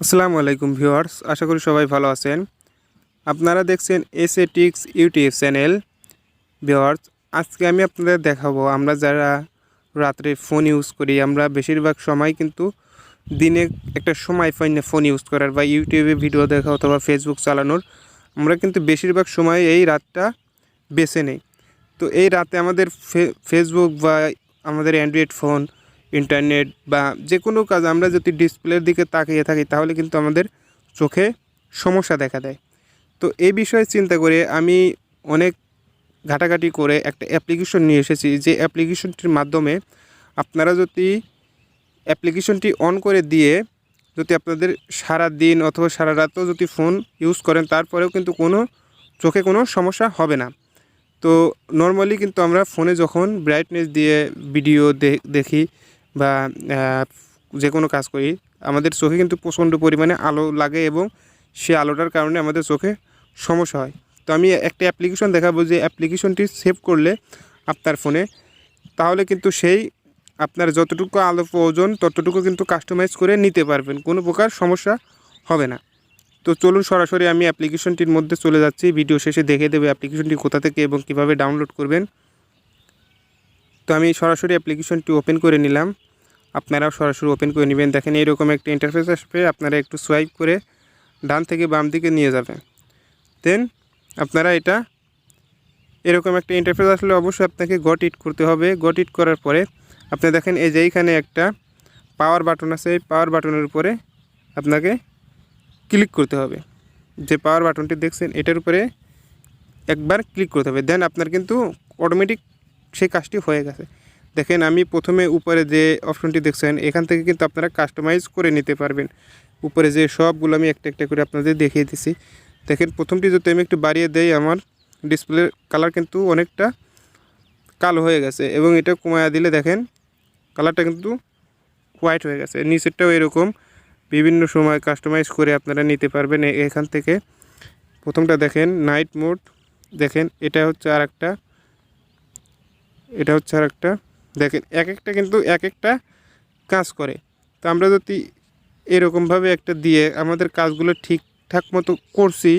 আসসালামু আলাইকুম ভিউয়ার্স, আশা করি সবাই ভালো আছেন। আপনারা দেখছেন এসএটিক্স ইউটিউব চ্যানেল। ভিউয়ার্স, আজকে আমি আপনাদের দেখাবো আমরা যারা রাত্রে ফোন ইউজ করি, আমরা বেশিরভাগ সময় কিন্তু দিনে একটা সময় পাই না ফোন ইউজ করার বা ইউটিউবে ভিডিও দেখা অথবা ফেসবুক চালানোর। আমরা কিন্তু বেশিরভাগ সময় এই রাতটা বেছে নেই। তো এই রাতে আমাদের ফেসবুক বা আমাদের অ্যান্ড্রয়েড ফোন, ইন্টারনেট বা যে কোনো কাজ আমরা যদি ডিসপ্লের দিকে তাকিয়ে থাকি তাহলে কিন্তু আমাদের চোখে সমস্যা দেখা দেয়। তো এই বিষয়ে চিন্তা করে আমি অনেক ঘাটাঘাটি করে একটা অ্যাপ্লিকেশন নিয়ে এসেছি, যে অ্যাপ্লিকেশনটির মাধ্যমে আপনারা যদি অ্যাপ্লিকেশনটি অন করে দিয়ে যদি আপনাদের সারা দিন অথবা সারা রাতও যদি ফোন ইউজ করেন তারপরেও কিন্তু চোখে কোনো সমস্যা হবে না। তো নর্মালি কিন্তু আমরা ফোনে যখন ব্রাইটনেস দিয়ে ভিডিও দেখি বা যে কোনো কাজ করি, আমাদের চোখে কিন্তু প্রচণ্ড পরিমাণে আলো লাগে এবং সে আলোটার কারণে আমাদের চোখে সমস্যা হয়। তো আমি একটা অ্যাপ্লিকেশন দেখাবো, যে অ্যাপ্লিকেশনটি সেভ করলে আপনার ফোনে, তাহলে কিন্তু সেই আপনার যতটুকু আলো প্রয়োজন ততটুকু কিন্তু কাস্টমাইজ করে নিতে পারবেন, কোনো প্রকার সমস্যা হবে না। তো চলুন সরাসরি আমি অ্যাপ্লিকেশনটির মধ্যে চলে যাচ্ছি, ভিডিও শেষে দেখে দেবো অ্যাপ্লিকেশনটি কোথা থেকে এবং কিভাবে ডাউনলোড করবেন। তো আমি সরাসরি অ্যাপ্লিকেশনটি ওপেন করে নিলাম, আপনারাও সরাসরি ওপেন করে নেবেন। দেখেন এইরকম একটা ইন্টারফেস আসবে, আপনারা একটু সোয়াইপ করে ডান থেকে বাম দিকে নিয়ে যাবেন। দেন আপনারা এরকম একটা ইন্টারফেস আসলে অবশ্যই আপনাকে গট ইট করতে হবে। গট ইট করার পরে আপনি দেখেন এই যে এইখানে একটা পাওয়ার বাটন আছে, এই পাওয়ার বাটনের উপরে আপনাকে ক্লিক করতে হবে। যে পাওয়ার বাটনটি দেখছেন এটার উপরে একবার ক্লিক করতে হবে, দেন আপনার কিন্তু অটোমেটিক সেই কাজটি হয়ে গেছে। দেখেন আমি প্রথমে উপরে যে অপশনটি দেখছেন এখান থেকে কিন্তু আপনারা কাস্টমাইজ করে নিতে পারবেন। উপরে যে সবগুলো আমি একটা একটা করে আপনাদের দেখিয়ে দিছি। দেখেন প্রথমটি যদি আমি একটু বাড়িয়ে দেই, আমার ডিসপ্লের কালার কিন্তু অনেকটা কালো হয়ে গেছে, এবং এটা কমায়া দিলে দেখেন কালারটা কিন্তু হোয়াইট হয়ে গেছে। নিচেরটাও এরকম বিভিন্ন সময় কাস্টমাইজ করে আপনারা নিতে পারবেন এখান থেকে। প্রথমটা দেখেন নাইট মোড, দেখেন এটা হচ্ছে আর একটা, দেখেন এক একটা কিন্তু এক একটা কাজ করে। তো আমরা যদি এরকমভাবে একটা দিয়ে আমাদের কাজগুলো ঠিকঠাক মতো করছি,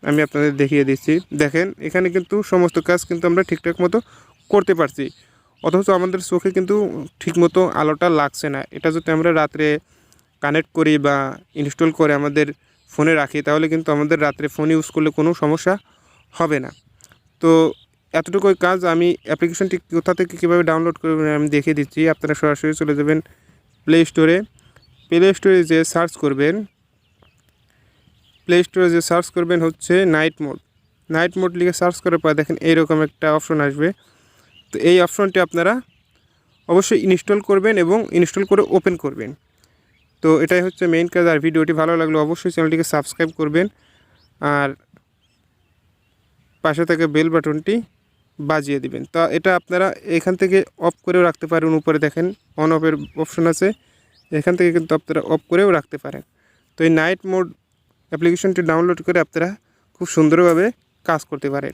আমি আপনাদের দেখিয়ে দিচ্ছি। দেখেন এখানে কিন্তু সমস্ত কাজ কিন্তু আমরা ঠিকঠাক মতো করতে পারছি, অথচ আমাদের চোখে কিন্তু ঠিকমতো আলোটা লাগছে না। এটা যদি আমরা রাত্রে কানেক্ট করি বা ইনস্টল করে আমাদের ফোনে রাখি তাহলে কিন্তু আমাদের রাত্রে ফোন ইউজ করলে কোনো সমস্যা হবে না। তো এতটুকুই কাজ। আমি অ্যাপ্লিকেশনটি কোথা থেকে কীভাবে ডাউনলোড করবেন আমি দেখিয়ে দিচ্ছি। আপনারা সরাসরি চলে যাবেন প্লে স্টোরে। প্লে স্টোরে যে সার্চ করবেন হচ্ছে নাইট মোড লিখে সার্চ করার পর দেখেন এইরকম একটা অপশন আসবে। তো এই অপশনটি আপনারা অবশ্যই ইনস্টল করবেন এবং ইনস্টল করে ওপেন করবেন। তো এটাই হচ্ছে মেইন কাজ। আর ভিডিওটি ভালো লাগলে অবশ্যই চ্যানেলটিকে সাবস্ক্রাইব করবেন, আর পাশে থেকে বেল বাটনটি বাজিয়ে দিবেন। তা এটা আপনারা এখান থেকে অফ করেও রাখতে পারেন। উপরে দেখেন অন অফের অপশন আছে, এখান থেকে কিন্তু আপনারা অফ করেও রাখতে পারেন। তো এই নাইট মোড অ্যাপ্লিকেশনটি ডাউনলোড করে আপনারা খুব সুন্দরভাবে কাজ করতে পারেন।